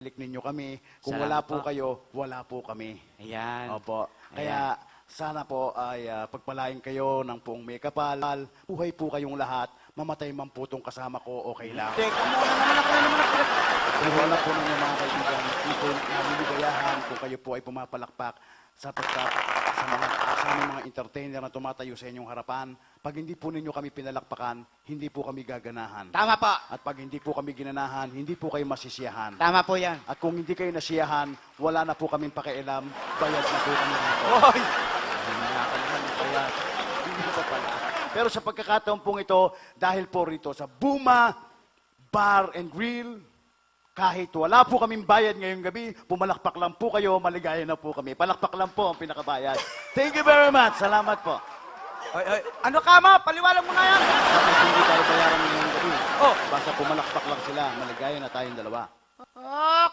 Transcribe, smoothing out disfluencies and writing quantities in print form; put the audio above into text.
Balik ninyo kami. Kung Salamat wala po po. kayo, wala po kami. Ayan. Opo. Kaya sana po ay pagpalain kayo ng buong may kapal. Buhay po kayong lahat. Mamatay man po itong kasama ko, okay lang. Teka muna naman ako na naman ako. Kung wala po ninyo mga kaibigan, hindi po naliligayahan kung kayo po ay pumapalakpak sa aming mga entertainer na tumatayo sa inyong harapan. Pag hindi po ninyo kami pinalakpakan, hindi po kami gaganahan. Tama po. At pag hindi po kami ginanahan, hindi po kayo masisiyahan. Tama po yan. At kung hindi kayo nasiyahan, wala na po kaming pakialam, bayad na po kami dito. Oy! Kaya, hindi pa pala. Pero sa pagkakataon pong ito, dahil po rito sa Buma Bar and Grill, kahit wala po kaming bayad ngayong gabi, pumalakpak lang po kayo, maligaya na po kami. Palakpak lang po ang pinakabayad. Thank you very much. Salamat po. Oy, ano ka ma? Paliwalang mo na yan. Bakit hindi tayo bayaran ngayong gabi? Oh. Basta pumalakpak lang sila, maligaya na tayong dalawa. Ah,